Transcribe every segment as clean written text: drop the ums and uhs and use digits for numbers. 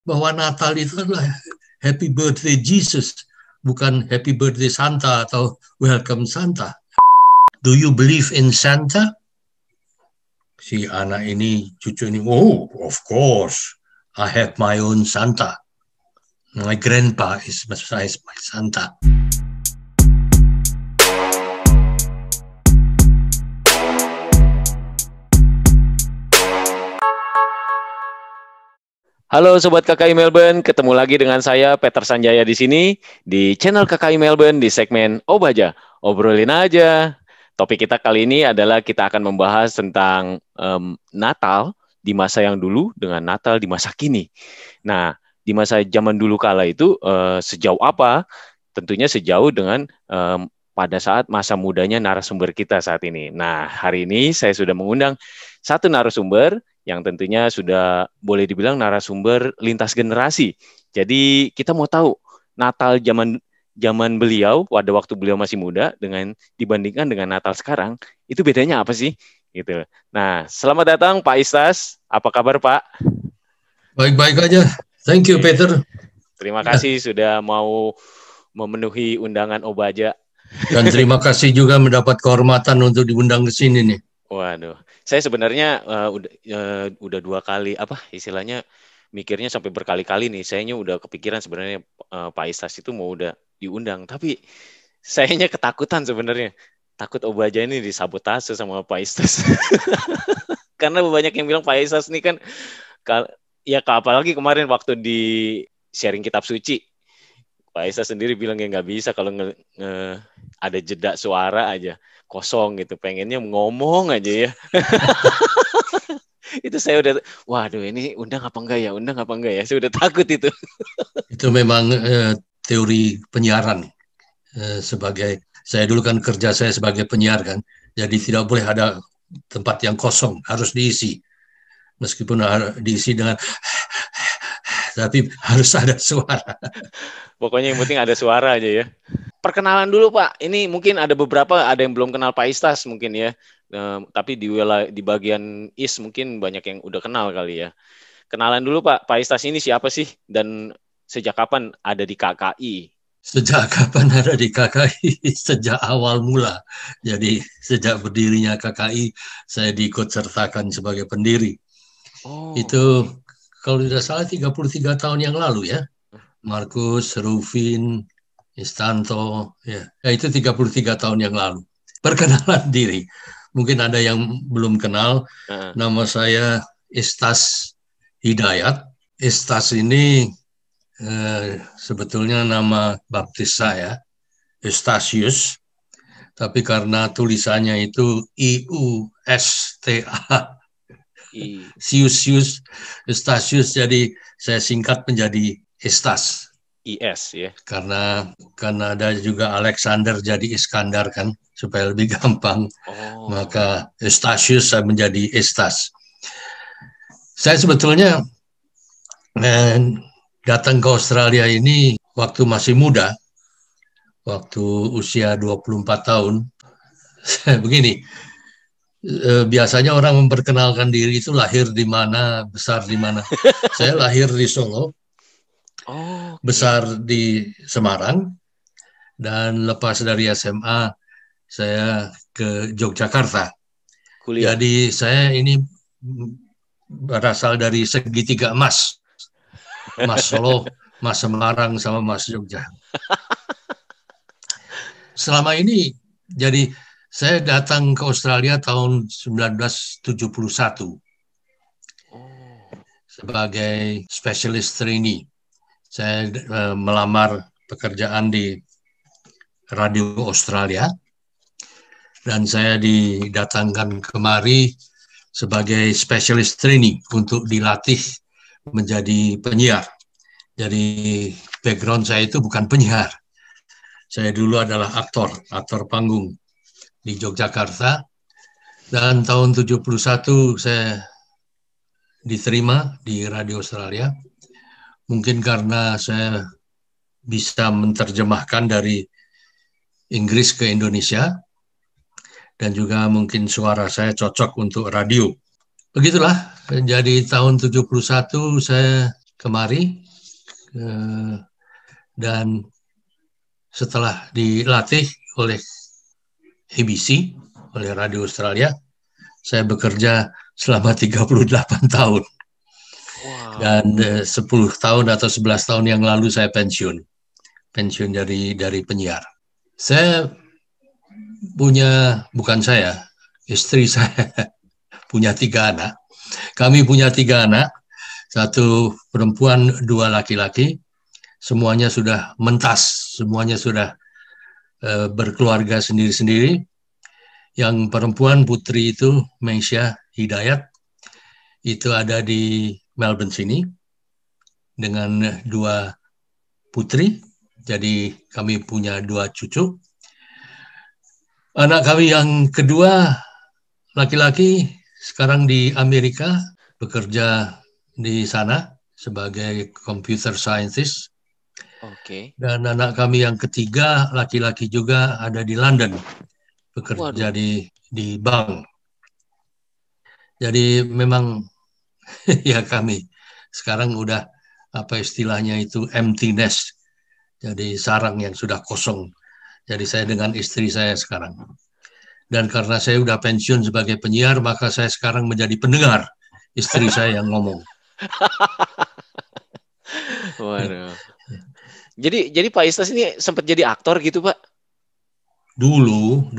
bahwa Natal itu adalah Happy Birthday Jesus, bukan Happy Birthday Santa atau Welcome Santa. Do you believe in Santa? Si anak ini, cucu ini, oh, of course, I have my own Santa. My grandpa is my Santa. Halo Sobat KKI Melbourne, ketemu lagi dengan saya Peter Sanjaya di sini di channel KKI Melbourne di segmen Obaja, obrolin aja. Topik kita kali ini adalah kita akan membahas tentang Natal di masa yang dulu dengan Natal di masa kini. Nah, di masa zaman dulu kala itu sejauh apa? Tentunya sejauh dengan pada saat masa mudanya narasumber kita saat ini. Nah, hari ini saya sudah mengundang satu narasumber yang tentunya sudah boleh dibilang narasumber lintas generasi. Jadi kita mau tahu Natal zaman beliau pada waktu beliau masih muda dengan dibandingkan dengan Natal sekarang, itu bedanya apa sih? Gitu. Nah, selamat datang Pak Istas. Apa kabar Pak? Baik-baik aja. Thank you, Peter. Terima kasih sudah mau memenuhi undangan Obaja. Dan terima kasih juga mendapat kehormatan untuk diundang ke sini nih. Waduh, saya sebenarnya udah dua kali istilahnya mikirnya sampai berkali-kali nih. Sayanya udah kepikiran sebenarnya Pak Istas itu mau udah diundang, tapi sayanya ketakutan sebenarnya. Takut Obaja ini disabotase sama Pak Istas. Karena banyak yang bilang Pak Istas ini kan ya apalagi kemarin waktu di sharing kitab suci. Pak Istas sendiri bilang ya nggak bisa kalau ada jeda suara aja kosong gitu, pengennya ngomong aja ya. Itu saya udah, waduh ini undang apa enggak ya, saya udah takut itu. Itu memang teori penyiaran. Saya dulu kan kerja saya sebagai penyiar kan, jadi tidak boleh ada tempat yang kosong, harus diisi. Meskipun diisi dengan tapi harus ada suara. Pokoknya yang penting ada suara aja ya. Perkenalan dulu Pak, ini mungkin ada yang belum kenal Pak Istas mungkin ya, tapi di bagian East mungkin banyak yang udah kenal kali ya. Kenalan dulu Pak Istas ini siapa sih dan sejak kapan ada di KKI? Sejak kapan ada di KKI? Sejak awal mula. Jadi sejak berdirinya KKI, saya diikut sertakan sebagai pendiri. Itu kalau tidak salah 33 tahun yang lalu ya. Markus, Rufin, Istanto, ya itu 33 tahun yang lalu. Perkenalan diri. Mungkin ada yang belum kenal. Nama saya Istas Hidayat. Istas ini sebetulnya nama baptis saya, Eustasius. Tapi karena tulisannya itu IUSTA, Sius, Eustasius, jadi saya singkat menjadi Istas. IS ya. Karena ada juga Alexander jadi Iskandar kan, supaya lebih gampang. Maka Eustasius saya menjadi Istas. Saya sebetulnya datang ke Australia ini waktu masih muda, waktu usia 24 tahun. Begini, biasanya orang memperkenalkan diri itu lahir di mana, besar di mana. Saya lahir di Solo, besar di Semarang, dan lepas dari SMA saya ke Yogyakarta. Kuliah. Jadi saya ini berasal dari segitiga emas, Mas Solo, Mas Semarang, sama Mas Jogja. Selama ini, jadi saya datang ke Australia tahun 1971 sebagai specialist trainee. Saya melamar pekerjaan di Radio Australia dan saya didatangkan kemari sebagai specialist trainee untuk dilatih menjadi penyiar. Jadi background saya itu bukan penyiar. Saya dulu adalah aktor panggung di Yogyakarta. Dan tahun 71 saya diterima di Radio Australia. Mungkin karena saya bisa menerjemahkan dari Inggris ke Indonesia. Dan juga mungkin suara saya cocok untuk radio. Begitulah, jadi tahun 71 saya kemari dan setelah dilatih oleh ABC, oleh Radio Australia, saya bekerja selama 38 tahun. Wow. Dan 10 tahun atau 11 tahun yang lalu saya pensiun dari penyiar. Saya punya, bukan saya, istri saya punya 3 anak. Kami punya 3 anak, 1 perempuan, 2 laki-laki. Semuanya sudah mentas, semuanya sudah berkeluarga sendiri-sendiri. Yang perempuan putri itu Meisha Hidayat, itu ada di Melbourne sini dengan 2 putri. Jadi kami punya 2 cucu. Anak kami yang kedua laki-laki sekarang di Amerika, bekerja di sana sebagai computer scientist. Oke. Dan anak kami yang ketiga laki-laki juga ada di London, bekerja di bank. Jadi memang ya kami sekarang udah apa istilahnya itu empty nest. Jadi sarang yang sudah kosong. Jadi saya dengan istri saya sekarang. Dan karena saya udah pensiun sebagai penyiar, maka saya sekarang menjadi pendengar. Istri saya yang ngomong. Waduh. Jadi Pak Istas ini sempat jadi aktor gitu, Pak? Dulu.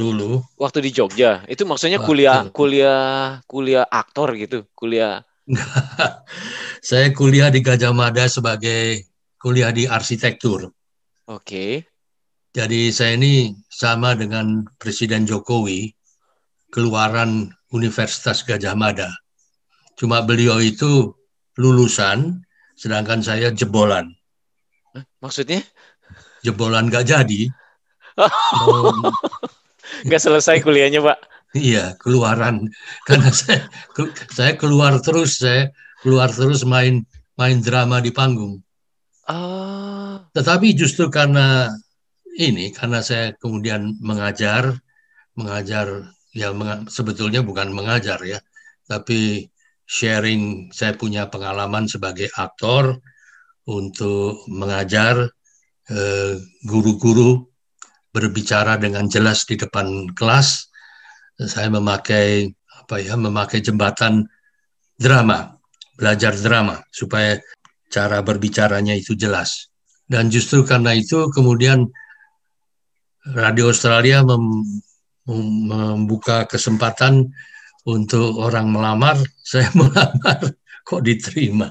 Waktu di Jogja, itu maksudnya kuliah aktor gitu, kuliah. Saya kuliah di Gajah Mada sebagai kuliah di arsitektur. Oke. Jadi saya ini sama dengan Presiden Jokowi, keluaran Universitas Gajah Mada. Cuma beliau itu lulusan, sedangkan saya jebolan. Maksudnya? Jebolan nggak jadi. Nggak selesai kuliahnya, Pak? Iya, keluaran. Karena saya keluar terus main drama di panggung. Tetapi justru karena saya kemudian mengajar ya sebetulnya bukan mengajar ya, tapi sharing, saya punya pengalaman sebagai aktor untuk mengajar guru-guru berbicara dengan jelas di depan kelas. Saya memakai jembatan drama, belajar drama supaya cara berbicaranya itu jelas. Dan justru karena itu kemudian Radio Australia membuka kesempatan untuk orang melamar. Saya melamar, kok diterima.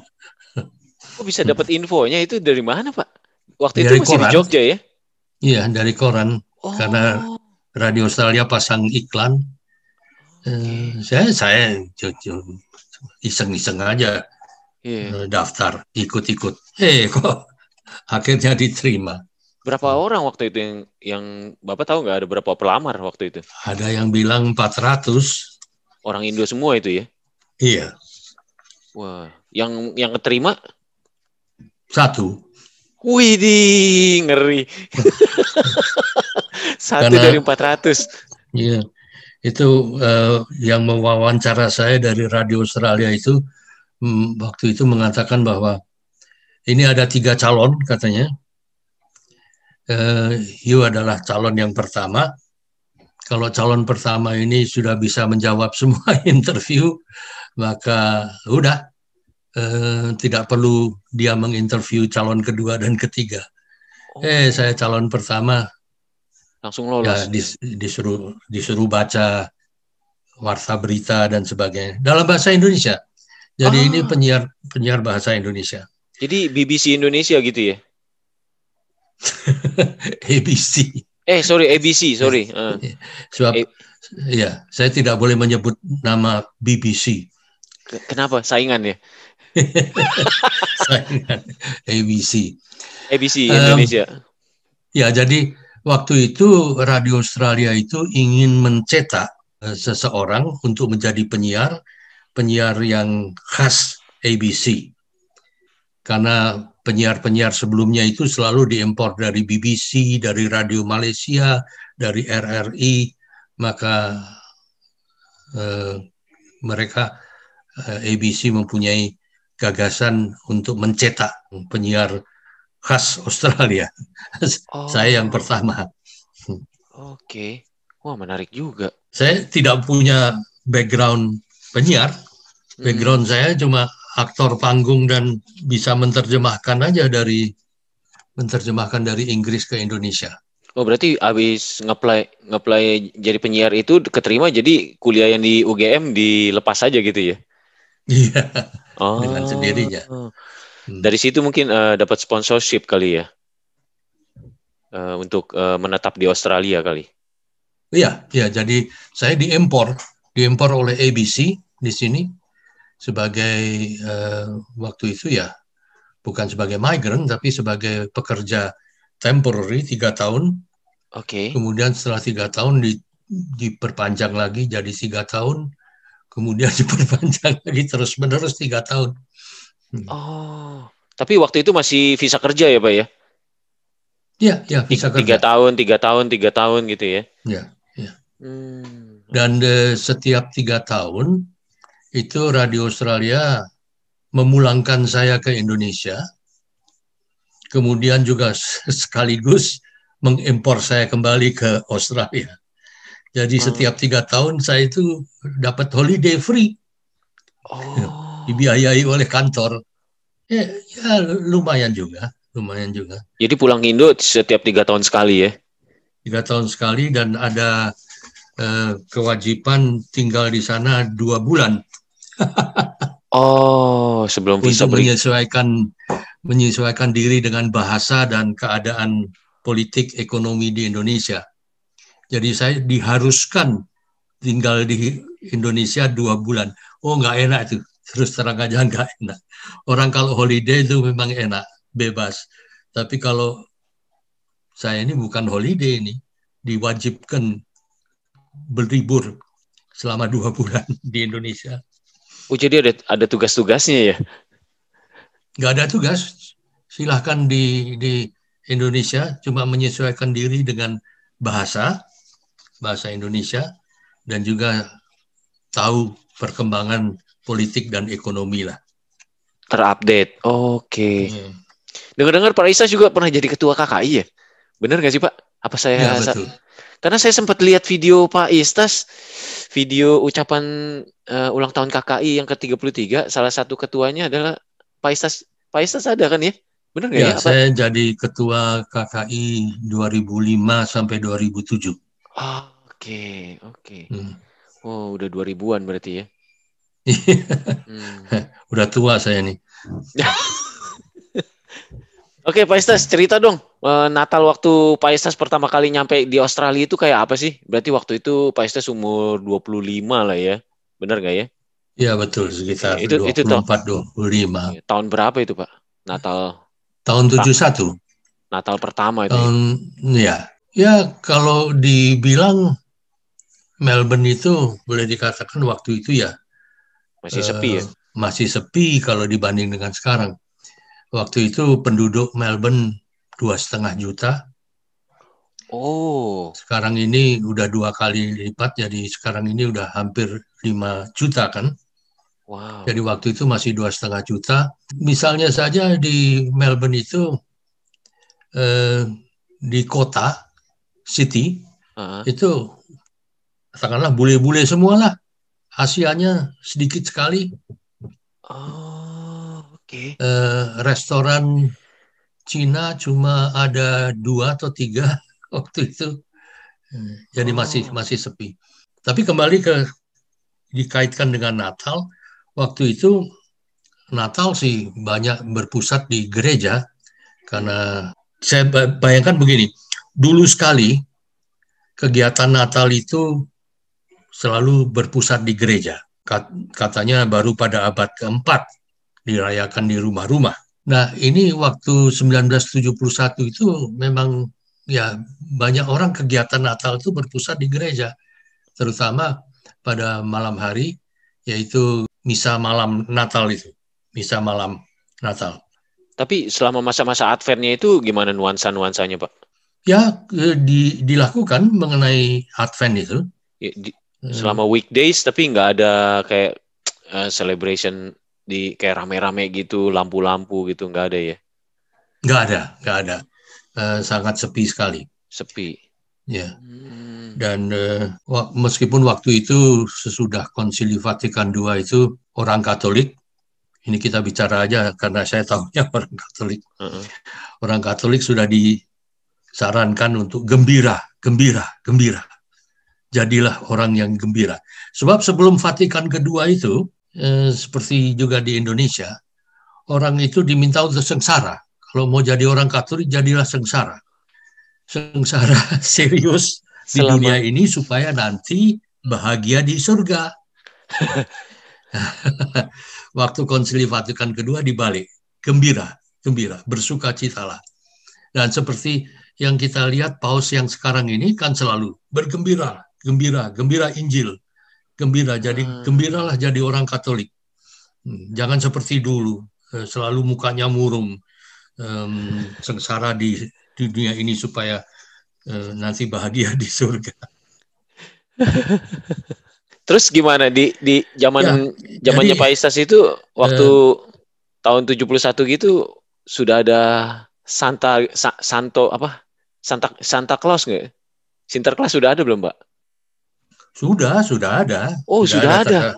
Kok bisa dapat infonya itu dari mana, Pak? Waktu Dari itu masih koran. di Jogja ya? Iya, dari koran. Karena Radio Australia pasang iklan. Saya iseng-iseng aja daftar, ikut-ikut. Kok akhirnya diterima. Berapa orang waktu itu yang Bapak tahu nggak, ada berapa pelamar waktu itu? Ada yang bilang 400. Orang Indo semua itu ya? Iya. Wah, yang keterima? 1. Widih, ngeri. 1 dari 400. Iya. Itu yang mewawancara saya dari Radio Australia itu waktu itu mengatakan bahwa ini ada 3 calon katanya. You adalah calon yang pertama. Kalau calon pertama ini sudah bisa menjawab semua interview, maka udah tidak perlu dia menginterview calon kedua dan ketiga. Saya calon pertama. Langsung lolos. Ya, disuruh baca warta berita dan sebagainya dalam bahasa Indonesia. Jadi ini penyiar bahasa Indonesia. Jadi BBC Indonesia gitu ya? ABC. ABC. Sebab ya, saya tidak boleh menyebut nama BBC. Kenapa? Saingan ya? Saingan ABC. ABC Indonesia. Ya, jadi waktu itu Radio Australia itu ingin mencetak seseorang untuk menjadi penyiar yang khas ABC. Karena penyiar-penyiar sebelumnya itu selalu diimpor dari BBC, dari Radio Malaysia, dari RRI, maka mereka ABC mempunyai gagasan untuk mencetak penyiar khas Australia. Saya yang pertama. Oke. Wah, menarik juga. Saya tidak punya background penyiar. Background saya cuma aktor panggung dan bisa menerjemahkan dari Inggris ke Indonesia. Oh, berarti habis ngeplay jadi penyiar itu keterima, jadi kuliah yang di UGM dilepas aja gitu ya? Iya, dengan sendirinya. Dari situ mungkin dapat sponsorship kali ya, untuk menetap di Australia kali. Iya, jadi saya diimpor oleh ABC di sini sebagai waktu itu ya bukan sebagai migrant tapi sebagai pekerja temporary 3 tahun. Oke. Kemudian setelah 3 tahun diperpanjang lagi jadi 3 tahun. Kemudian diperpanjang lagi terus-menerus 3 tahun. Oh, tapi waktu itu masih visa kerja ya, Pak ya? Iya, visa kerja. 3 tahun gitu ya? Iya. Dan setiap 3 tahun itu Radio Australia memulangkan saya ke Indonesia, kemudian juga sekaligus mengimpor saya kembali ke Australia. Jadi setiap 3 tahun saya itu dapat holiday free, dibiayai oleh kantor. Ya lumayan juga. Jadi pulang Indo setiap 3 tahun sekali ya? 3 tahun sekali dan ada kewajiban tinggal di sana 2 bulan. Sebelum visa untuk menyesuaikan diri dengan bahasa dan keadaan politik ekonomi di Indonesia. Jadi saya diharuskan tinggal di Indonesia 2 bulan. Oh, nggak enak itu. Terus terang aja nggak enak. Orang kalau holiday itu memang enak, bebas. Tapi kalau saya ini bukan holiday ini, diwajibkan berlibur selama 2 bulan di Indonesia. Oh, jadi ada tugas-tugasnya ya? Nggak ada tugas. Silahkan di Indonesia cuma menyesuaikan diri dengan bahasa Indonesia dan juga tahu perkembangan politik dan ekonomi lah. Terupdate. Oke. Dengar-dengar Pak Istas juga pernah jadi ketua KKI ya? Benar nggak sih Pak? Apa saya? Ya, betul. Karena saya sempat lihat video Pak Istas, video ucapan ulang tahun KKI yang ke-33, salah satu ketuanya adalah Pak Istas. Pak Istas ada kan ya? Benar nggak ya? Saya jadi ketua KKI 2005 sampai 2007. Oke. Oh, udah 2000-an berarti ya? Udah tua saya nih. Oke, Pak Istas, cerita dong. Natal waktu Pak Istas pertama kali nyampe di Australia itu kayak apa sih? Berarti waktu itu Pak Istas umur 25 lah ya? Benar nggak ya? Iya, betul. Sekitar 24-25. Tahun berapa itu, Pak? Natal? Tahun 71. Natal pertama itu ya? Ya, kalau dibilang Melbourne itu boleh dikatakan waktu itu ya masih sepi ya? Masih sepi kalau dibanding dengan sekarang. Waktu itu penduduk Melbourne 2,5 juta. Sekarang ini udah 2 kali lipat, jadi sekarang ini udah hampir 5 juta kan. Wow. Jadi waktu itu masih 2,5 juta. Misalnya saja di Melbourne itu di kota, city, itu katakanlah bule-bule semua lah. Asianya sedikit sekali. Restoran Cina cuma ada 2 atau 3 waktu itu. Jadi masih sepi. Tapi kembali dikaitkan dengan Natal, waktu itu Natal sih banyak berpusat di gereja, karena saya bayangkan begini, dulu sekali kegiatan Natal itu selalu berpusat di gereja. Katanya baru pada abad keempat dirayakan di rumah-rumah. Nah, ini waktu 1971 itu memang ya banyak orang kegiatan Natal itu berpusat di gereja, terutama pada malam hari, yaitu misa malam Natal itu, misa malam Natal. Tapi selama masa-masa Advent-nya itu gimana nuansa-nuansanya, Pak? Ya, dilakukan mengenai Advent itu. Selama weekdays, tapi nggak ada kayak celebration di kayak rame-rame gitu, lampu-lampu gitu, nggak ada ya? Nggak ada. Sangat sepi sekali. Sepi. Ya. Dan meskipun waktu itu sesudah Konsili Vatikan II itu orang Katolik, ini kita bicara aja karena saya tahunya orang Katolik. Orang Katolik sudah disarankan untuk gembira. Jadilah orang yang gembira. Sebab sebelum Vatikan kedua itu, seperti juga di Indonesia, orang itu diminta untuk sengsara. Kalau mau jadi orang Katolik, jadilah sengsara. Sengsara serius di dunia ini supaya nanti bahagia di surga. Waktu Konsili Vatikan kedua dibalik. Gembira, bersukacitalah. Dan seperti yang kita lihat Paus yang sekarang ini kan selalu bergembira, gembira Injil, jadi gembiralah jadi orang Katolik. Jangan seperti dulu, selalu mukanya murung, sengsara di dunia ini supaya nanti bahagia di surga. Terus gimana di zamannya Pak Istas itu waktu tahun 71 gitu sudah ada Santa Claus nggak? Sinterklas sudah ada belum, Pak? Sudah ada. Oh, sudah ada.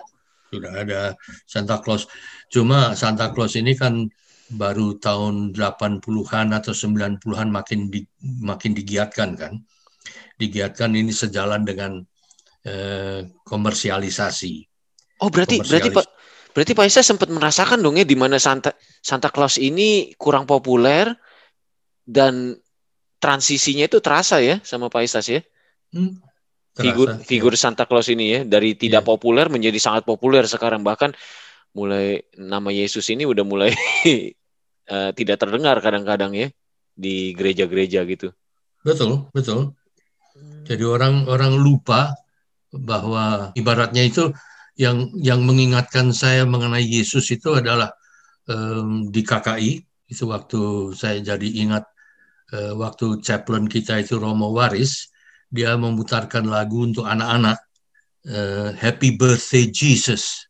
Sudah ada Santa Claus. Cuma Santa Claus ini kan baru tahun 80-an atau 90-an makin digiatkan kan. Digiatkan ini sejalan dengan komersialisasi. Oh, berarti Pak Istas sempat merasakan dong ya di mana Santa Claus ini kurang populer dan transisinya itu terasa ya sama Pak Istas ya. Figur Santa Claus ini ya dari tidak populer menjadi sangat populer sekarang, bahkan mulai nama Yesus ini udah mulai tidak terdengar kadang-kadang ya di gereja-gereja gitu. Betul. Jadi orang lupa bahwa ibaratnya itu yang mengingatkan saya mengenai Yesus itu adalah di KKI itu waktu saya jadi ingat waktu chaplain kita itu Romo Waris, dia memutarkan lagu untuk anak-anak, Happy Birthday Jesus.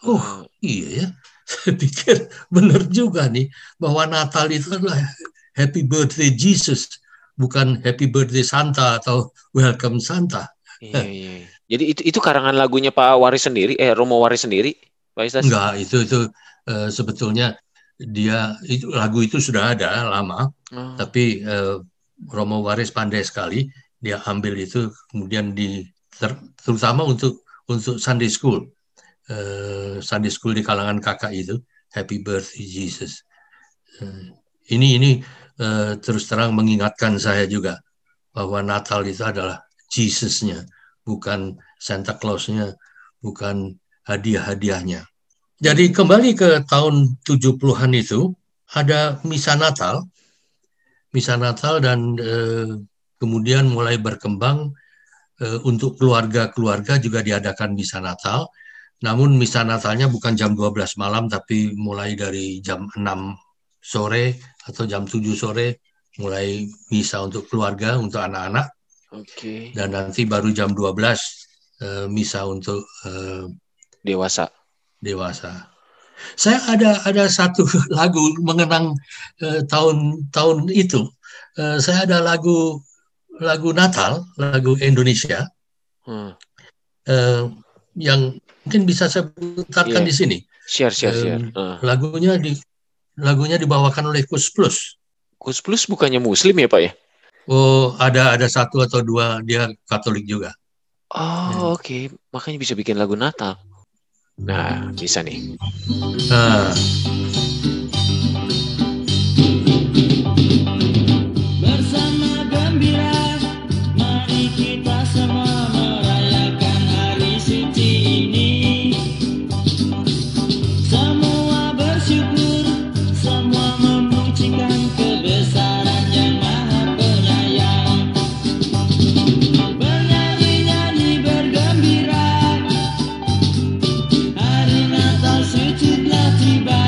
Oh iya ya, saya pikir benar juga nih bahwa Natal itu adalah Happy Birthday Jesus, bukan Happy Birthday Santa atau Welcome Santa. Iya. Jadi itu karangan lagunya Pak Waris sendiri, Romo Waris sendiri, Pak Istas? Enggak, itu sebetulnya lagu itu sudah ada lama, tapi Romo Waris pandai sekali, dia ambil itu kemudian terutama untuk Sunday School di kalangan kakak itu, Happy Birthday Jesus. Ini terus terang mengingatkan saya juga bahwa Natal itu adalah Jesus-nya, bukan Santa Claus-nya, bukan hadiah-hadiahnya. Jadi kembali ke tahun 70-an itu, ada misa Natal dan kemudian mulai berkembang untuk keluarga-keluarga juga diadakan misa Natal. Namun misa Natalnya bukan jam 12 malam, tapi mulai dari jam 6 sore atau jam 7 sore, mulai misa untuk keluarga, untuk anak-anak. Okay. Dan nanti baru jam 12 misa untuk dewasa. Saya ada satu lagu mengenang tahun itu. Saya ada lagu Natal, lagu Indonesia, yang mungkin bisa saya putarkan di sini. Share. Lagunya dibawakan oleh Kus Plus. Kus Plus bukannya Muslim ya Pak ya? Oh, ada satu atau dua, dia Katolik juga. Oh, oke. Makanya bisa bikin lagu Natal. Nah, bisa nih. Bersama gembira, mari kita semua merayakan hari suci ini. Semua bersyukur, semua memujikan kebesaran yang Maha Penyayang. Bernyanyi-nyanyi bergembira, hari Natal suci telah tiba.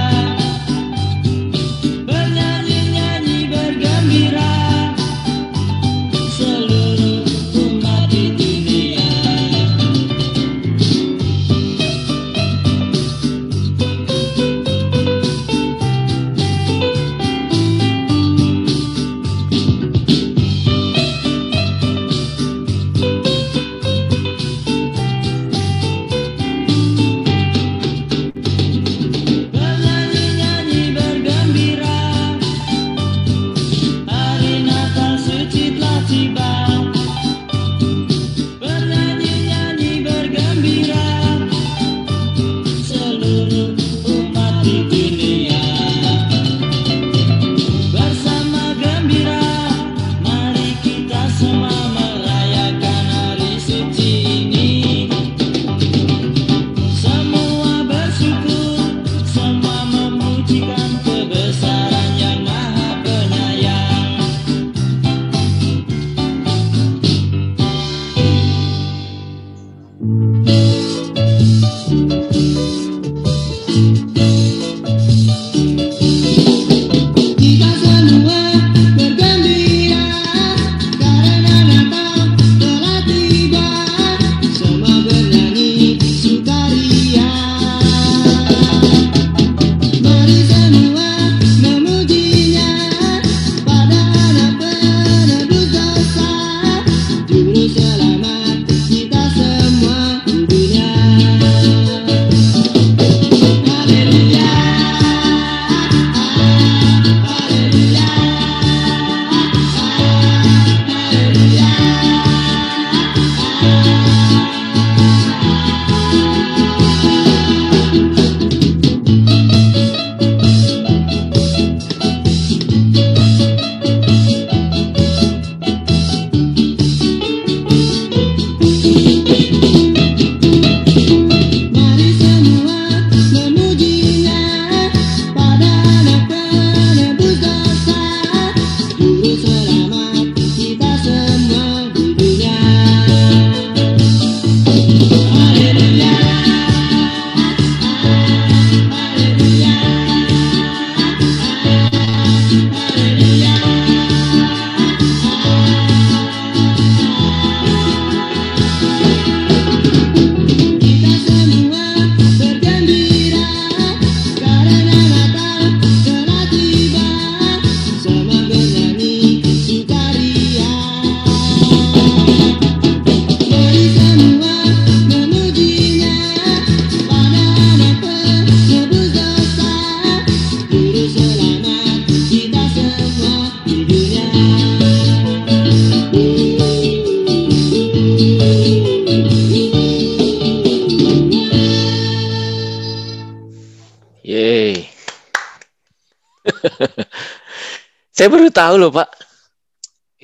Saya baru tahu loh Pak.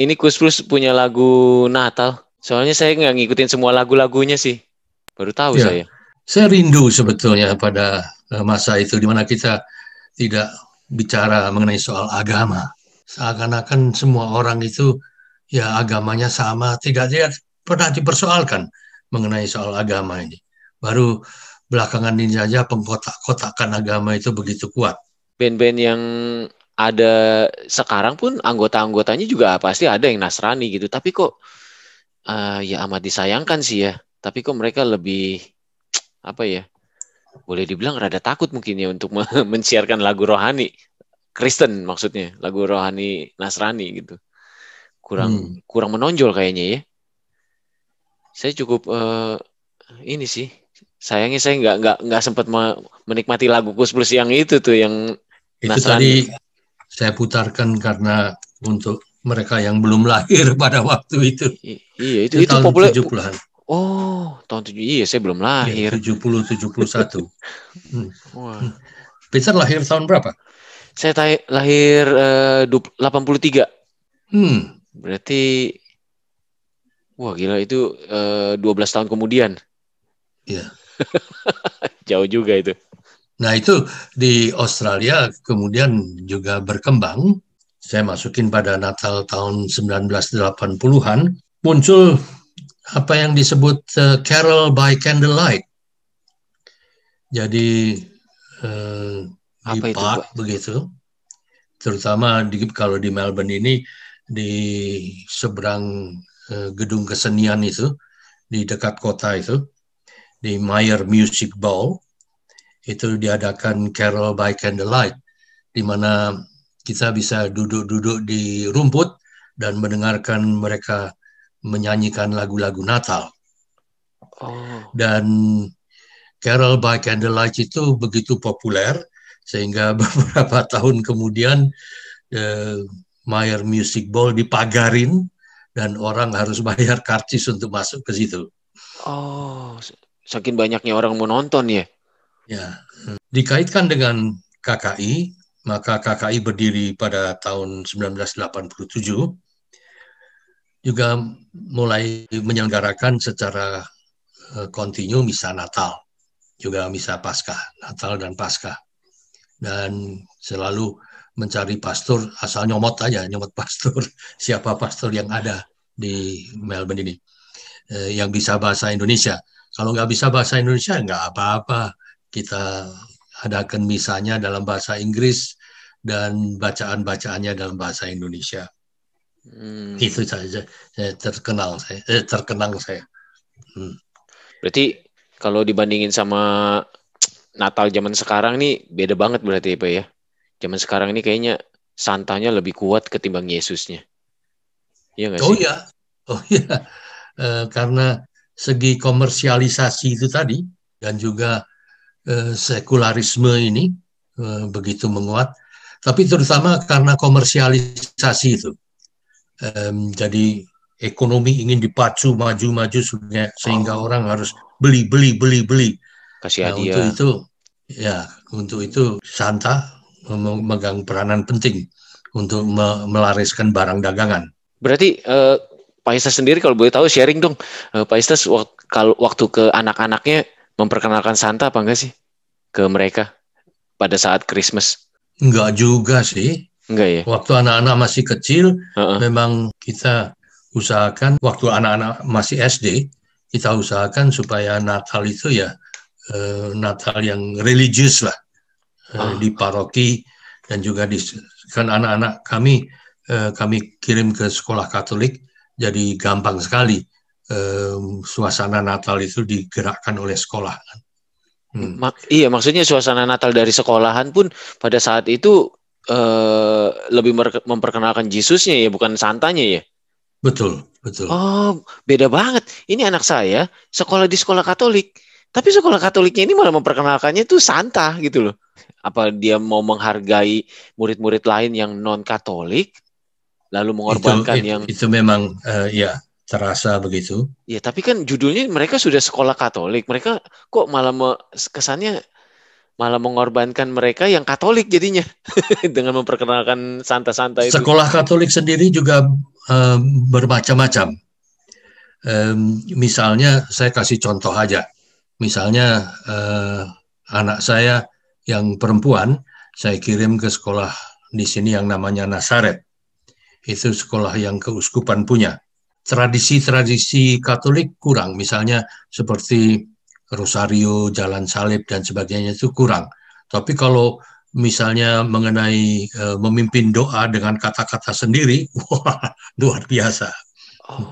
Ini Kus Plus punya lagu Natal. Soalnya saya nggak ngikutin semua lagu-lagunya sih. Baru tahu Ya, saya. saya rindu sebetulnya pada masa itu di mana kita tidak bicara mengenai soal agama. Seakan-akan semua orang itu ya agamanya sama, tidak pernah dipersoalkan mengenai soal agama ini. Baru belakangan ini saja pengkotak-kotakan agama itu begitu kuat. Band-band yang ada sekarang pun anggota-anggotanya juga pasti ada yang Nasrani gitu. Tapi kok ya amat disayangkan sih ya. Tapi kok mereka lebih apa ya? Boleh dibilang rada takut mungkin ya untuk mensiarkan lagu rohani Kristen maksudnya, lagu rohani Nasrani gitu. Kurang menonjol kayaknya ya. Saya cukup ini sih. Sayangnya saya nggak sempat menikmati lagu Kus Plus yang itu tuh yang Itu Nasrani. tadi saya putarkan karena untuk mereka yang belum lahir pada waktu itu. Iya, itu tahun populer. 70-an. Oh, tahun 70. Iya, saya belum lahir. 70 71. Wah. Peter lahir tahun berapa? Saya lahir 83. Berarti wah gila itu 12 tahun kemudian. Iya. Jauh juga itu. Nah, itu di Australia kemudian juga berkembang. Saya masukin pada Natal tahun 1980-an, muncul apa yang disebut Carol by Candlelight. Jadi di park begitu, terutama kalau di Melbourne ini di seberang gedung kesenian itu, di dekat kota itu, di Myer Music Bowl, itu diadakan Carol by Candlelight, di mana kita bisa duduk-duduk di rumput dan mendengarkan mereka menyanyikan lagu-lagu Natal. Dan Carol by Candlelight itu begitu populer sehingga beberapa tahun kemudian Myer Music Bowl dipagarin dan orang harus bayar karcis untuk masuk ke situ. Oh, saking banyaknya orang mau nonton ya? Ya, dikaitkan dengan KKI, maka KKI berdiri pada tahun 1987, juga mulai menyelenggarakan secara kontinu misa Natal, juga misa Paskah, Natal dan Paskah. Dan selalu mencari pastor, asal nyomot pastor, siapa pastor yang ada di Melbourne ini, yang bisa bahasa Indonesia. Kalau nggak bisa bahasa Indonesia, nggak apa-apa. Kita adakan misanya dalam bahasa Inggris dan bacaan-bacaannya dalam bahasa Indonesia. Itu saja terkenang saya. Berarti kalau dibandingin sama Natal zaman sekarang nih beda banget berarti Pak ya. Zaman sekarang ini kayaknya Santanya lebih kuat ketimbang Yesusnya. Iya nggak sih? Oh iya. Karena segi komersialisasi itu tadi dan juga sekularisme ini begitu menguat, tapi terutama karena komersialisasi itu. Jadi ekonomi ingin dipacu maju sehingga orang harus beli. Kasih hadiah. Untuk itu Santa memegang peranan penting untuk melariskan barang dagangan. Berarti Pak Istas sendiri kalau boleh tahu sharing dong, Pak Istas waktu ke anak-anaknya memperkenalkan Santa apa enggak sih ke mereka pada saat Christmas? Enggak juga sih. Enggak ya? Waktu anak-anak masih kecil, memang kita usahakan, waktu anak-anak masih SD, kita usahakan supaya Natal itu ya Natal yang religius lah, di paroki, dan juga kan anak-anak kami kirim ke sekolah Katolik, jadi gampang sekali suasana Natal itu digerakkan oleh sekolah. Iya, maksudnya suasana Natal dari sekolahan pun pada saat itu lebih memperkenalkan Yesusnya ya, bukan Santanya ya? Betul. Oh, beda banget. Ini anak saya sekolah di sekolah Katolik, tapi sekolah Katoliknya ini malah memperkenalkannya tuh Santa gitu loh. Apa dia mau menghargai murid-murid lain yang non-Katolik, lalu mengorbankan itu memang ya terasa begitu. Ya, tapi kan judulnya mereka sudah sekolah Katolik. Mereka kok malah kesannya malah mengorbankan mereka yang Katolik jadinya dengan memperkenalkan Santa-Santa itu. Sekolah Katolik sendiri juga bermacam-macam. Misalnya saya kasih contoh aja. Misalnya anak saya yang perempuan saya kirim ke sekolah di sini yang namanya Nazaret. Itu sekolah yang keuskupan punya. Tradisi-tradisi Katolik kurang, misalnya seperti Rosario, Jalan Salib dan sebagainya itu kurang. Tapi kalau misalnya mengenai memimpin doa dengan kata-kata sendiri, wah, luar biasa. Oh.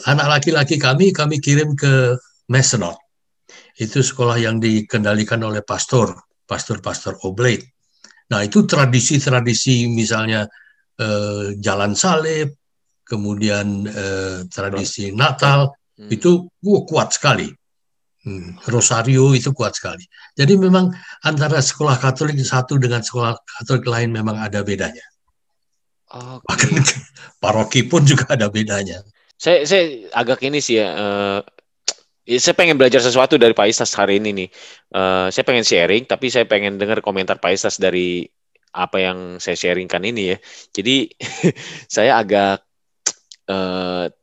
Anak laki-laki kami kirim ke Mesenot. Itu sekolah yang dikendalikan oleh pastor Oblate. Nah, itu tradisi-tradisi misalnya Jalan Salib, kemudian tradisi Natal, itu kuat sekali. Rosario itu kuat sekali. Jadi memang antara sekolah Katolik satu dengan sekolah Katolik lain memang ada bedanya. Okay. Bahkan paroki pun juga ada bedanya. Saya agak ini sih ya, saya pengen belajar sesuatu dari Pak Istas hari ini nih. Saya pengen sharing, tapi saya pengen dengar komentar Pak Istas dari apa yang saya sharingkan ini ya. Jadi saya agak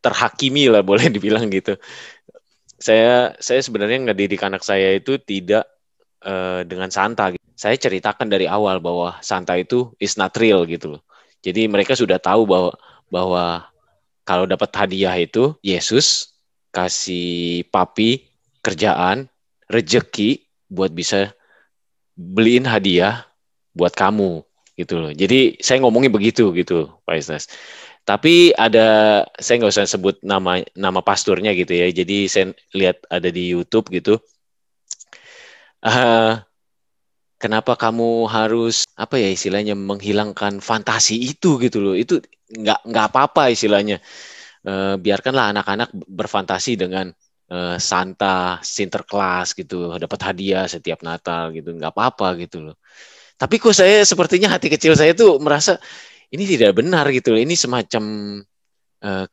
terhakimi lah, boleh dibilang gitu. Saya sebenarnya ngedidik anak saya itu tidak dengan Santa. Saya ceritakan dari awal bahwa Santa itu is not real gitu loh. Jadi mereka sudah tahu bahwa kalau dapat hadiah itu Yesus kasih papi kerjaan, rejeki buat bisa beliin hadiah buat kamu gitu loh. Jadi saya ngomongnya begitu gitu, Pak Isnas. Tapi saya nggak usah sebut nama pastornya gitu ya. Jadi saya lihat ada di YouTube gitu. Kenapa kamu harus apa ya istilahnya menghilangkan fantasi itu gitu loh? Itu nggak apa-apa istilahnya. Biarkanlah anak-anak berfantasi dengan Santa, Sinterklas gitu, dapat hadiah setiap Natal gitu, nggak apa-apa gitu loh. Tapi kok saya sepertinya hati kecil saya tuh merasa ini tidak benar gitu loh. Ini semacam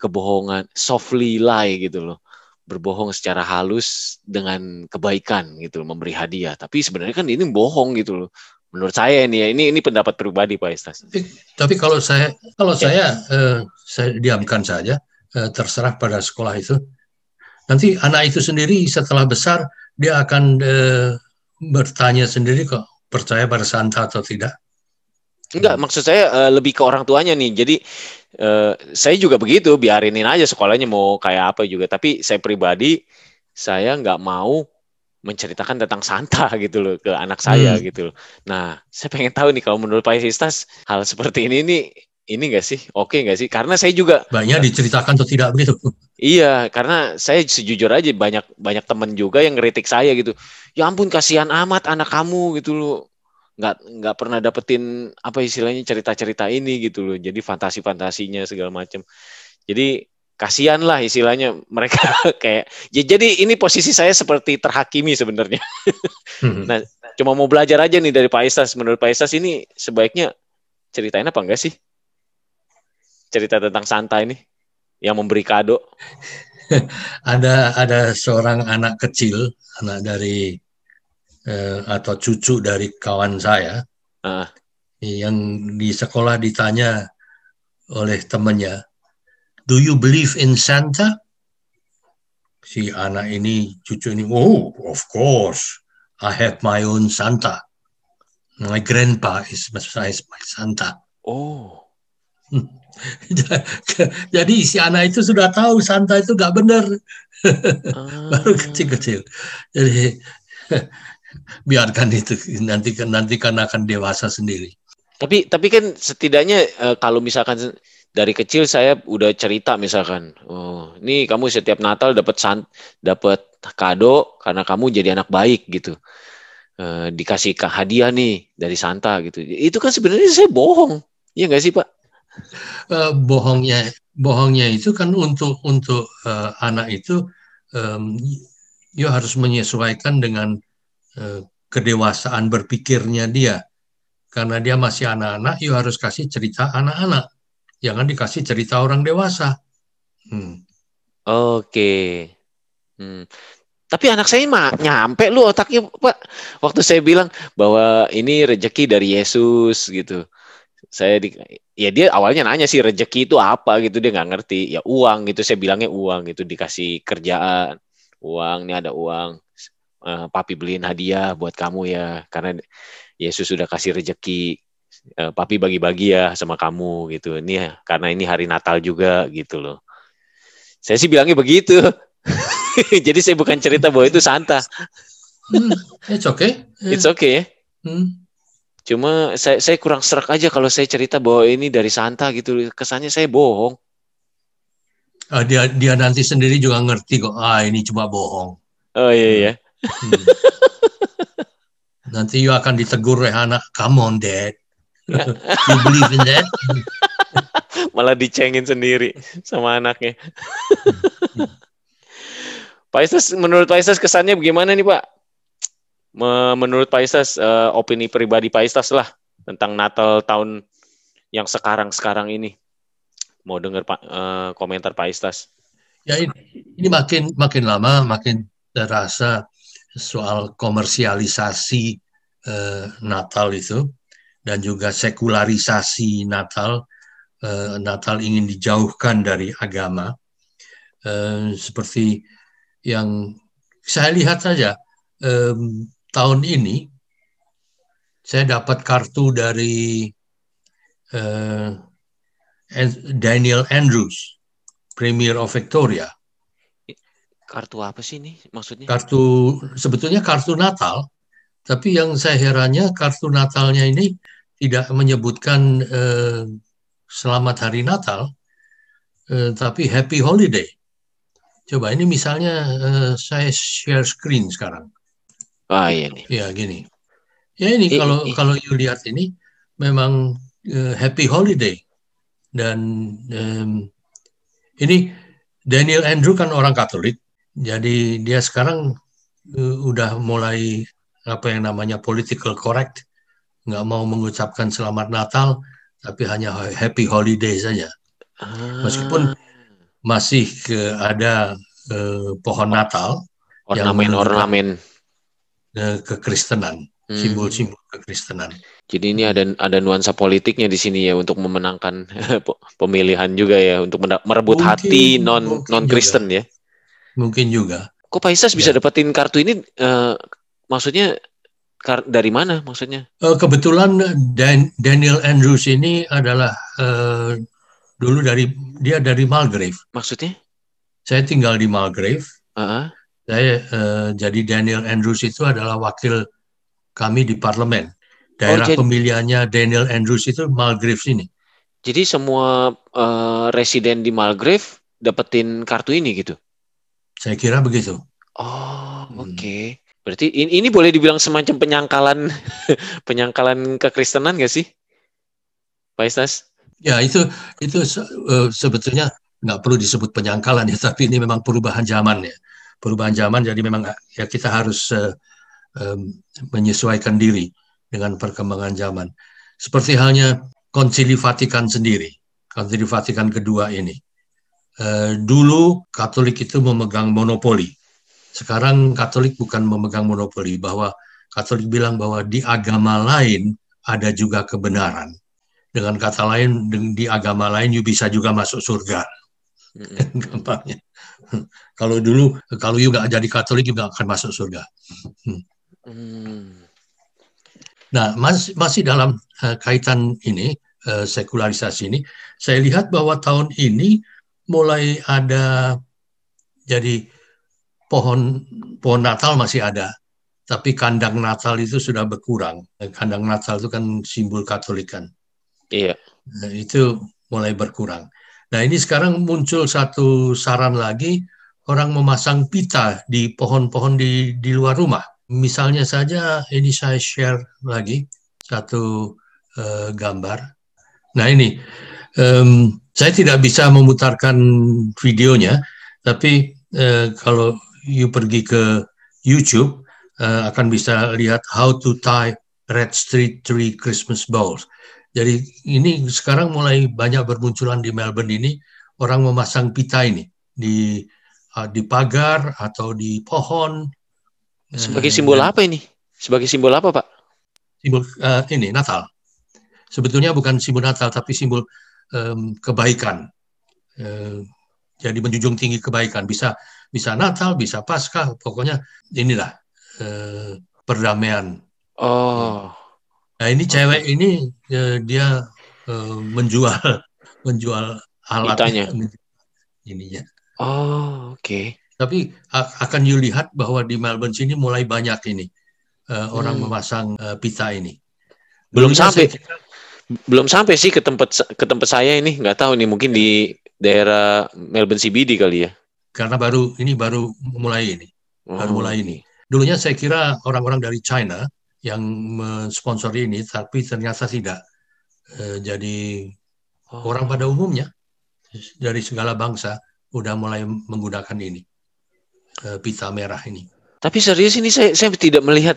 kebohongan, softly lie gitu loh. Berbohong secara halus dengan kebaikan gitu loh, memberi hadiah. Tapi sebenarnya kan ini bohong gitu loh. Menurut saya ini ya, ini pendapat pribadi Pak Istas. Tapi kalau saya diamkan saja, terserah pada sekolah itu. Nanti anak itu sendiri setelah besar dia akan bertanya sendiri kok percaya pada Santa atau tidak. Enggak, maksud saya lebih ke orang tuanya nih. Jadi saya juga begitu, biarinin aja sekolahnya mau kayak apa juga. Tapi saya pribadi, saya nggak mau menceritakan tentang Santa gitu loh ke anak saya gitu loh. Nah, saya pengen tahu nih kalau menurut Pak Istas hal seperti ini nggak sih? Oke nggak sih? Karena saya juga banyak diceritakan atau tidak begitu. Iya, karena saya sejujur aja banyak teman juga yang ngeritik saya gitu. Ya ampun, kasihan amat anak kamu gitu loh. Nggak pernah dapetin apa istilahnya cerita-cerita ini gitu loh. Jadi fantasi-fantasinya segala macam. Jadi kasihan lah istilahnya mereka kayak. Ya, jadi ini posisi saya seperti terhakimi sebenarnya. Nah, cuma mau belajar aja nih dari Pak Istas. Menurut Pak Istas ini sebaiknya ceritain apa enggak sih? Cerita tentang Santa ini yang memberi kado. Ada seorang anak kecil, anak dari atau cucu dari kawan saya yang di sekolah ditanya oleh temannya, "Do you believe in Santa?" Si anak ini, cucu ini, "Oh, of course, I have my own Santa. My grandpa is my Santa." Oh. Jadi si anak itu sudah tahu Santa itu nggak benar. Baru kecil-kecil. Jadi biarkan itu nanti kan akan dewasa sendiri. Tapi kan setidaknya kalau misalkan dari kecil saya udah cerita misalkan, oh, ini kamu setiap Natal dapat kado karena kamu jadi anak baik gitu. Dikasih hadiah nih dari Santa gitu. Itu kan sebenarnya saya bohong. Iya nggak sih, Pak? Bohongnya itu kan untuk anak itu you harus menyesuaikan dengan kedewasaan berpikirnya dia. Karena dia masih anak-anak, you harus kasih cerita anak-anak. Jangan dikasih cerita orang dewasa. Oke. Tapi anak saya mah nyampe lu otaknya, Pak. Waktu saya bilang bahwa ini rezeki dari Yesus gitu. Ya dia awalnya nanya sih rezeki itu apa gitu, dia nggak ngerti. Ya uang gitu, saya bilangnya uang gitu, dikasih kerjaan, uang, ini ada uang. Papi beliin hadiah buat kamu ya, karena Yesus sudah kasih rezeki. Papi bagi-bagi ya sama kamu gitu. Ini ya, karena ini hari Natal juga gitu loh. Saya sih bilangnya begitu. Jadi saya bukan cerita bahwa itu Santa. It's okay. It's okay ya. Cuma saya kurang serak aja kalau saya cerita bahwa ini dari Santa gitu. Kesannya saya bohong. Dia nanti sendiri juga ngerti kok. Ini cuma bohong. Oh iya ya. Nanti you akan ditegur oleh anak. Come on, Dad. You believe in that? Malah dicengin sendiri sama anaknya. Pak Istas, menurut Pak Istas kesannya bagaimana nih Pak? Menurut Pak Istas, opini pribadi Pak Istas lah tentang Natal tahun yang sekarang ini. Mau dengar komentar Pak Istas? Ya ini makin lama makin terasa soal komersialisasi Natal itu dan juga sekularisasi Natal. Natal ingin dijauhkan dari agama. Seperti yang saya lihat saja tahun ini saya dapat kartu dari Daniel Andrews, Premier of Victoria. Kartu apa sih ini maksudnya? Sebetulnya kartu Natal, tapi yang saya herannya kartu Natalnya ini tidak menyebutkan Selamat Hari Natal, tapi Happy Holiday. Coba ini misalnya saya share screen sekarang. Iya nih. Ya gini. Ya ini kalau you lihat ini memang Happy Holiday dan ini Daniel Andrew kan orang Katolik, jadi dia sekarang udah mulai apa yang namanya political correct, nggak mau mengucapkan Selamat Natal, tapi hanya Happy Holiday saja. Meskipun masih ada pohon Natal, ornamen kekristenan, simbol-simbol kekristenan. Jadi ini ada nuansa politiknya di sini ya untuk memenangkan pemilihan juga ya, untuk merebut hati non Kristen ya. Mungkin juga. Kok Pak Istas bisa dapetin kartu ini? Maksudnya dari mana maksudnya? Kebetulan Daniel Andrews ini adalah dulu dia dari Mulgrave. Maksudnya? Saya tinggal di Mulgrave. Saya jadi Daniel Andrews itu adalah wakil kami di parlemen. Daerah pemilihannya Daniel Andrews itu Mulgrave sini. Jadi semua residen di Mulgrave dapetin kartu ini gitu? Saya kira begitu. Oh, oke. Berarti ini boleh dibilang semacam penyangkalan kekristenan nggak sih, Pak Istas? Ya itu sebetulnya nggak perlu disebut penyangkalan ya, tapi ini memang perubahan zaman ya. Perubahan zaman, jadi memang ya kita harus menyesuaikan diri dengan perkembangan zaman. Seperti halnya Konsili Vatikan sendiri, Konsili Vatikan kedua ini. Dulu Katolik itu memegang monopoli. Sekarang Katolik bukan memegang monopoli, bahwa Katolik bilang bahwa di agama lain ada juga kebenaran. Dengan kata lain, di agama lain you bisa juga masuk surga. Gampangnya. Kalau dulu, kalau you nggak jadi Katolik, you nggak akan masuk surga. Nah, masih dalam kaitan ini, sekularisasi ini, saya lihat bahwa tahun ini mulai ada, jadi pohon Natal masih ada, tapi kandang Natal itu sudah berkurang. Kandang Natal itu kan simbol Katolik kan. Iya. Nah, itu mulai berkurang. Nah, ini sekarang muncul satu saran lagi, orang memasang pita di pohon-pohon di luar rumah. Misalnya saja, ini saya share lagi satu gambar. Nah ini, saya tidak bisa memutarkan videonya, tapi kalau you pergi ke YouTube, akan bisa lihat how to tie red street tree Christmas balls. Jadi ini sekarang mulai banyak bermunculan di Melbourne ini, orang memasang pita ini di di pagar atau di pohon. Sebagai simbol apa ini? Sebagai simbol apa, Pak? Simbol ini Natal. Sebetulnya bukan simbol Natal, tapi simbol kebaikan. Jadi menjunjung tinggi kebaikan. Bisa Natal, bisa Paskah, pokoknya inilah perdamaian. Oh. Nah ini cewek ini dia menjual alatnya ininya. Oh, oke. Tapi akan you lihat bahwa di Melbourne sini mulai banyak ini orang memasang pita ini. Belum Dulunya sampai sih ke tempat saya ini, nggak tahu nih, mungkin di daerah Melbourne CBD kali ya. Karena baru mulai ini. Dulunya saya kira orang-orang dari China yang mensponsori ini, tapi ternyata tidak. Jadi orang pada umumnya dari segala bangsa udah mulai menggunakan ini pita merah ini. Tapi serius ini saya tidak melihat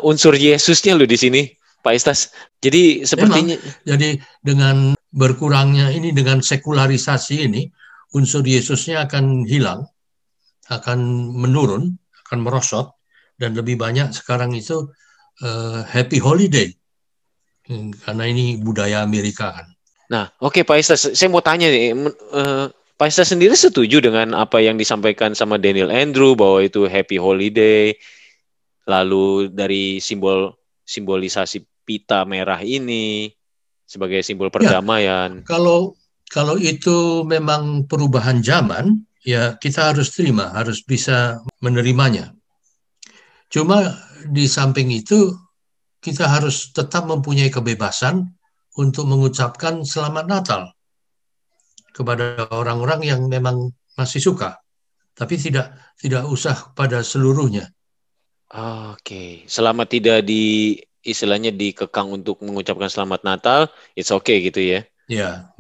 unsur Yesusnya loh di sini, Pak Istas. Jadi sepertinya jadi dengan berkurangnya ini, dengan sekularisasi ini, unsur Yesusnya akan hilang, akan menurun, akan merosot, dan lebih banyak sekarang itu happy holiday. Karena ini budaya Amerika kan. Nah, oke Pak Istas, saya mau tanya nih, Pak Istas sendiri setuju dengan apa yang disampaikan sama Daniel Andrew bahwa itu happy holiday, lalu dari simbolisasi pita merah ini sebagai simbol perdamaian. Ya, kalau itu memang perubahan zaman, ya kita harus terima, harus bisa menerimanya. Cuma di samping itu kita harus tetap mempunyai kebebasan untuk mengucapkan Selamat Natal kepada orang-orang yang memang masih suka, tapi tidak usah pada seluruhnya. Oke, selama tidak istilahnya dikekang untuk mengucapkan Selamat Natal, it's okay gitu ya? Ya.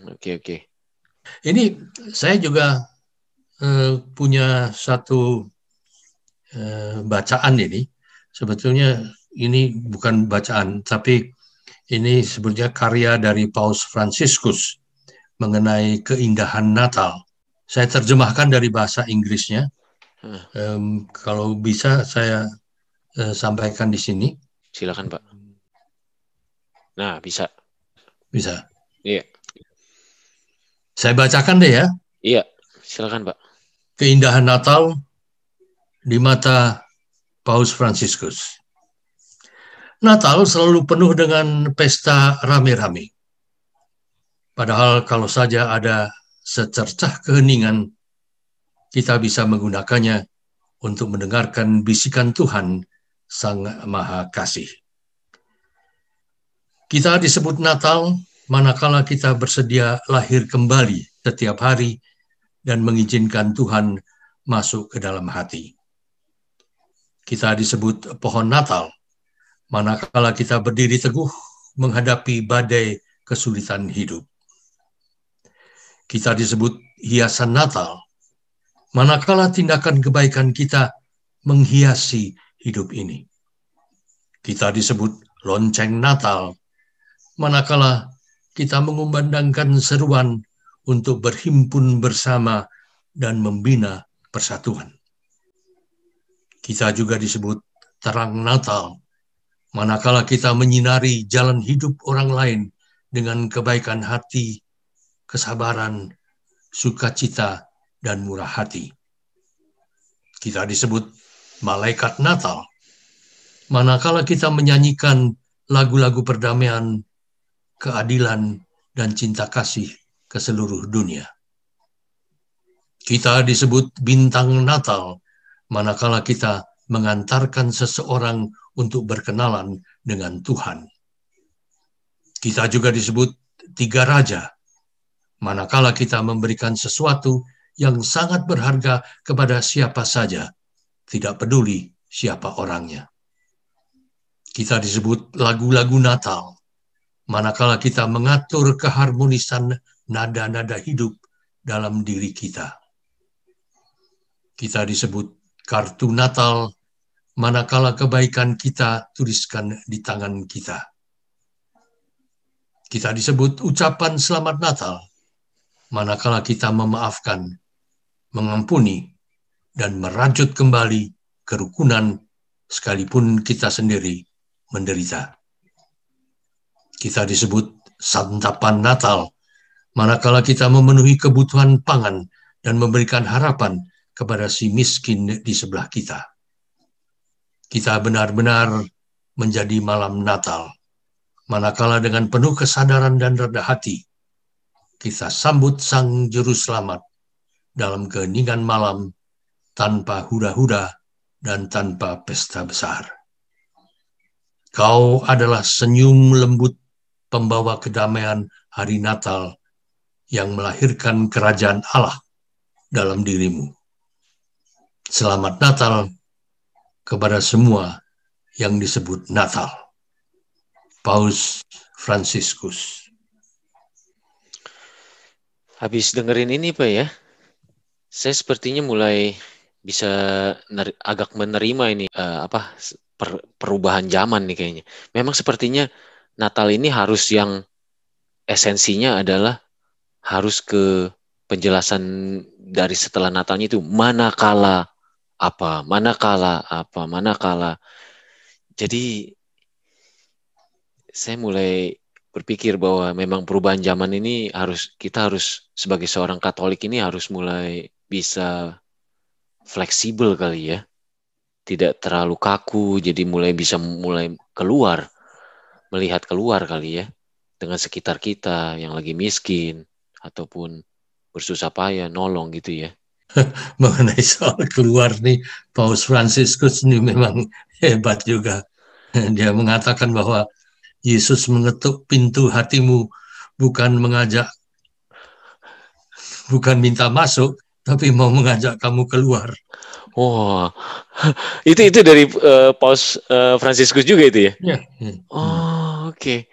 Oke. Ini saya juga punya satu bacaan ini. Sebetulnya ini bukan bacaan, tapi ini sebetulnya karya dari Paus Fransiskus mengenai keindahan Natal. Saya terjemahkan dari bahasa Inggrisnya. Kalau bisa saya sampaikan di sini. Silakan Pak. Nah, bisa. Bisa. Iya. Saya bacakan deh ya. Iya, silakan Pak. Keindahan Natal di mata Paus Fransiskus. Natal selalu penuh dengan pesta rame-rame. Padahal kalau saja ada secercah keheningan, kita bisa menggunakannya untuk mendengarkan bisikan Tuhan Sang Maha Kasih. Kita disebut Natal manakala kita bersedia lahir kembali setiap hari dan mengizinkan Tuhan masuk ke dalam hati. Kita disebut pohon Natal manakala kita berdiri teguh menghadapi badai kesulitan hidup. Kita disebut hiasan Natal manakala tindakan kebaikan kita menghiasi hidup ini. Kita disebut lonceng Natal manakala kita mengumandangkan seruan untuk berhimpun bersama dan membina persatuan. Kita juga disebut terang Natal manakala kita menyinari jalan hidup orang lain dengan kebaikan hati, kesabaran, sukacita, dan murah hati. Kita disebut malaikat Natal manakala kita menyanyikan lagu-lagu perdamaian, keadilan, dan cinta kasih ke seluruh dunia. Kita disebut bintang Natal manakala kita mengantarkan seseorang untuk berkenalan dengan Tuhan. Kita juga disebut tiga raja manakala kita memberikan sesuatu yang sangat berharga kepada siapa saja, tidak peduli siapa orangnya. Kita disebut lagu-lagu Natal manakala kita mengatur keharmonisan nada-nada hidup dalam diri kita. Kita disebut kartu Natal manakala kebaikan kita tuliskan di tangan kita. Kita disebut ucapan Selamat Natal manakala kita memaafkan, mengampuni, dan merajut kembali kerukunan sekalipun kita sendiri menderita. Kita disebut santapan Natal, manakala kita memenuhi kebutuhan pangan dan memberikan harapan kepada si miskin di sebelah kita. Kita benar-benar menjadi malam Natal, manakala dengan penuh kesadaran dan rendah hati, kita sambut Sang Juru Selamat dalam keheningan malam tanpa hura-hura dan tanpa pesta besar. Kau adalah senyum lembut pembawa kedamaian hari Natal yang melahirkan kerajaan Allah dalam dirimu. Selamat Natal kepada semua yang disebut Natal. Paus Fransiskus. Habis dengerin ini Pak ya, saya sepertinya mulai bisa agak menerima ini perubahan zaman nih kayaknya. Memang sepertinya Natal ini harus yang esensinya adalah harus ke penjelasan dari setelah Natalnya itu manakala apa. Jadi saya mulai berpikir bahwa memang perubahan zaman ini kita harus sebagai seorang Katolik ini harus mulai bisa fleksibel kali ya. Tidak terlalu kaku, jadi mulai melihat keluar kali ya. Dengan sekitar kita yang lagi miskin ataupun bersusah payah, nolong gitu ya. Mengenai soal keluar nih, Paus Fransiskus ini memang hebat juga. Dia mengatakan bahwa Yesus mengetuk pintu hatimu, bukan minta masuk, tapi mau mengajak kamu keluar. Oh, itu dari Paus Fransiskus juga itu ya? Ya. Oh, oke.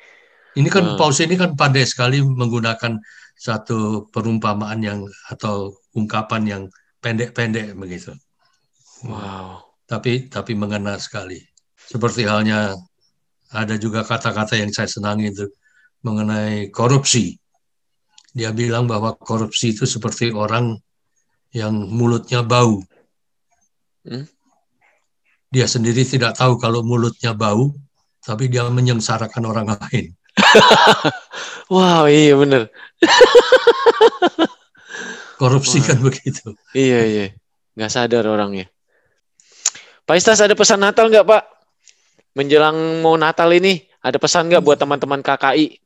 Ini kan Paus ini kan pandai sekali menggunakan satu perumpamaan atau ungkapan yang pendek-pendek begitu. Wow. Tapi mengena sekali. Seperti halnya ada juga kata-kata yang saya senangi itu mengenai korupsi. Dia bilang bahwa korupsi itu seperti orang yang mulutnya bau. Dia sendiri tidak tahu kalau mulutnya bau, tapi dia menyengsarakan orang lain. Wow, iya benar. Korupsi kan begitu. Iya. Nggak sadar orangnya. Pak Istas, ada pesan Natal nggak Pak? Menjelang mau Natal ini, ada pesan nggak buat teman-teman KKI?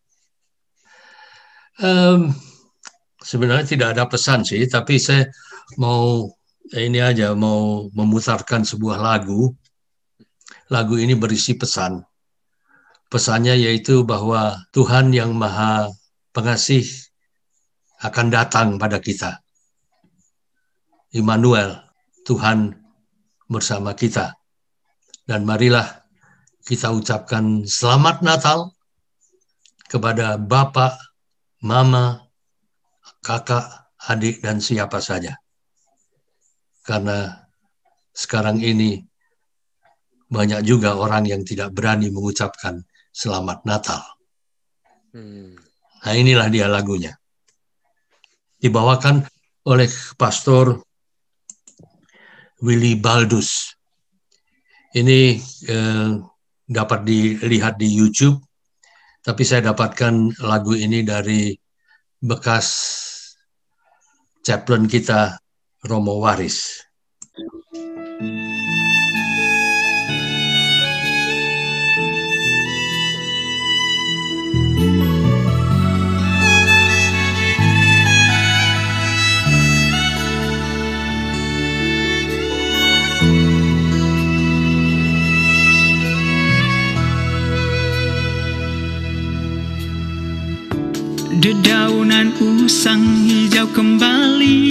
Sebenarnya tidak ada pesan sih, tapi saya mau memutarkan sebuah lagu. Lagu ini berisi pesan. Pesannya yaitu bahwa Tuhan yang Maha Pengasih akan datang pada kita. Immanuel, Tuhan bersama kita. Dan marilah kita ucapkan selamat Natal kepada Bapak, Mama, kakak, adik, dan siapa saja. Karena sekarang ini banyak juga orang yang tidak berani mengucapkan selamat Natal. Nah, inilah dia lagunya. Dibawakan oleh Pastor Willy Baldus. Ini dapat dilihat di YouTube, tapi saya dapatkan lagu ini dari bekas chaplain kita, Romo Waris. Dedaunan usang hijau kembali,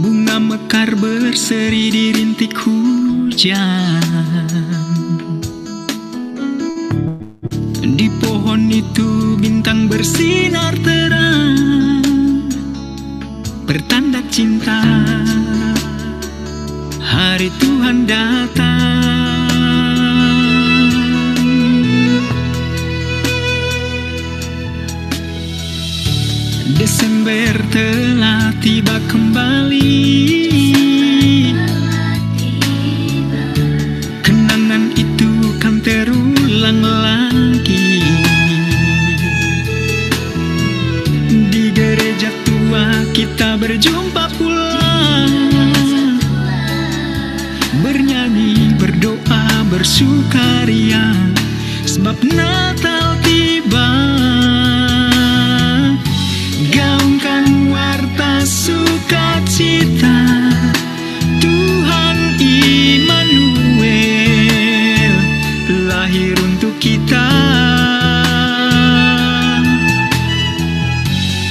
bunga mekar berseri di rintik hujan. Di pohon itu bintang bersinar terang, pertanda cinta. Hari Tuhan datang. Desa Kenangan itu kan terulang lagi. Di gereja tua kita berjumpa pula, bernyanyi, berdoa, bersukaria, sebab Natal tiba. Gaungkan warta sukacita, Tuhan Immanuel lahir untuk kita.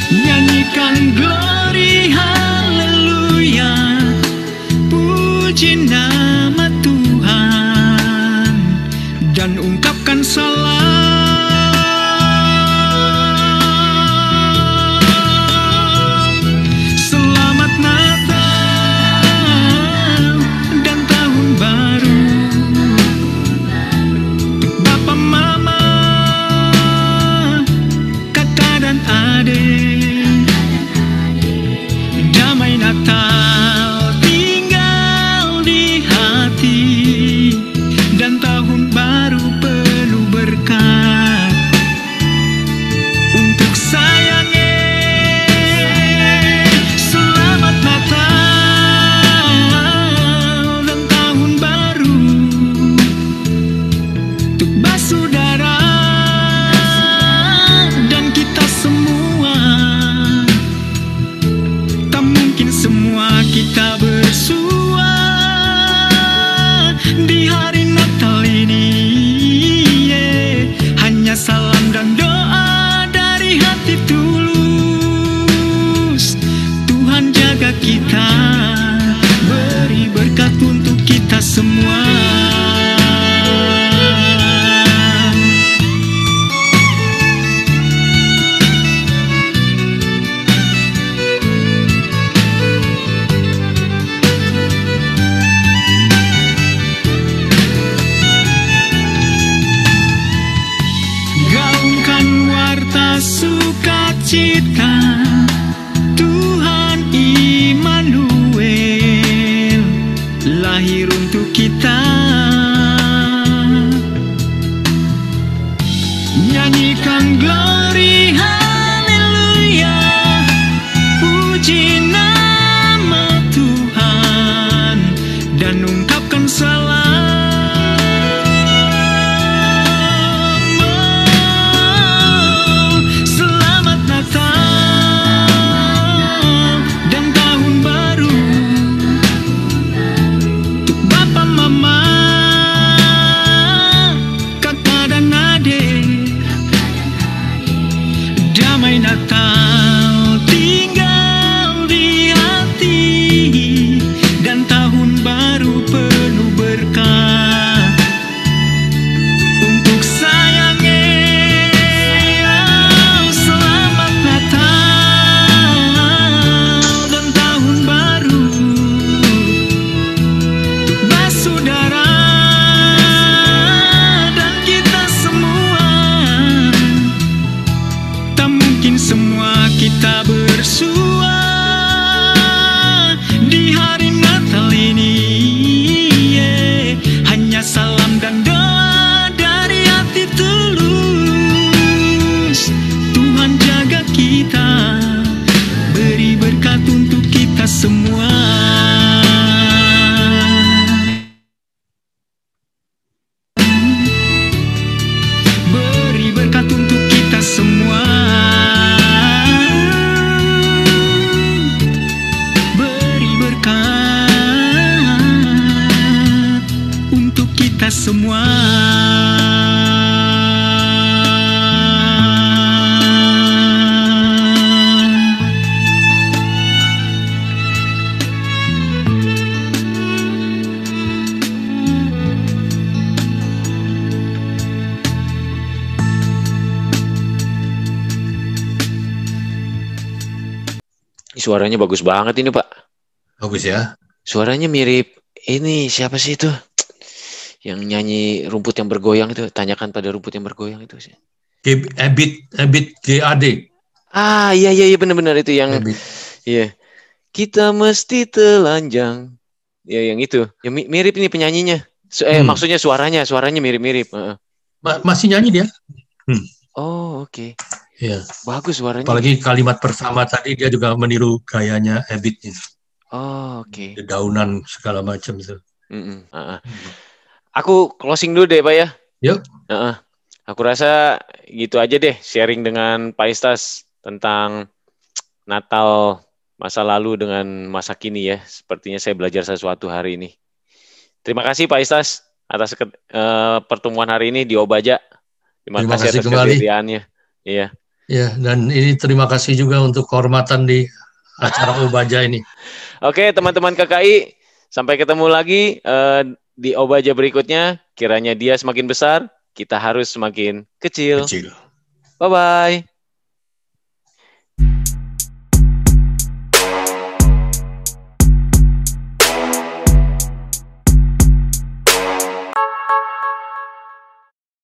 Nyanyikan glory haleluya, puji nama Tuhan, dan ungkapkan salam. Selamat Natal dan Tahun Baru, Bapa Mama, kakak dan adik. Damai Natal tinggal di hati, dan Tahun Baru penuh berkat untuk sayangnya. Selamat Natal dan Tahun Baru untuk basudara dan kita semua. Tak mungkin semua kita bersua di hari Natal ini, hanya salam dan doa dari hati tulus. Tuhan jaga kita, beri berkat untuk kita semua. Gaungkan warta sukacita, Tuhan Immanuel lahir untuk kita. Nyanyikan glory haleluya, puji nama Tuhan, dan ungkapkan salam. Selamat Natal dan Tahun Baru untuk Bapa Mama, kakak dan adik. Damai Natal tinggal di hati, dan Tahun Baru penuh berkat untuk sayangnya. Selamat Natal dan Tahun Baru untuk basudara dan kita semua. Tak mungkin semua kita bersua di hari Natal ini, hanya salam dan doa dari hati tulus. Tuhan jaga kita, beri berkat untuk kita semua. Beri berkat untuk kita semua. Beri berkat untuk kita semua. Suaranya bagus banget ini, Pak. Bagus ya. Suaranya mirip ini, siapa sih itu? Yang nyanyi rumput yang bergoyang itu. Tanyakan pada rumput yang bergoyang itu sih. Ebit GAD. Ah, iya benar-benar itu yang Ebit. iya. kita mesti telanjang. Ya yang itu. Ya, mirip ini penyanyinya. Maksudnya suaranya mirip-mirip. Masih nyanyi dia. Oh, oke. Iya. Bagus suaranya. Apalagi kalimat pertama tadi dia juga meniru gayanya Ebit itu. Oh, oke. Dedaunan segala macam itu. Aku closing dulu deh, Pak ya. Yuk. Aku rasa gitu aja deh sharing dengan Pak Istas tentang Natal masa lalu dengan masa kini ya. Sepertinya saya belajar sesuatu hari ini. Terima kasih Pak Istas atas pertemuan hari ini di Obaja. Terima kasih atas kehadirannya. Iya. Ya, dan ini terima kasih juga untuk kehormatan di acara Obaja ini. Oke, teman-teman KKI, sampai ketemu lagi di Obaja berikutnya. Kiranya dia semakin besar, kita harus semakin kecil. Bye-bye.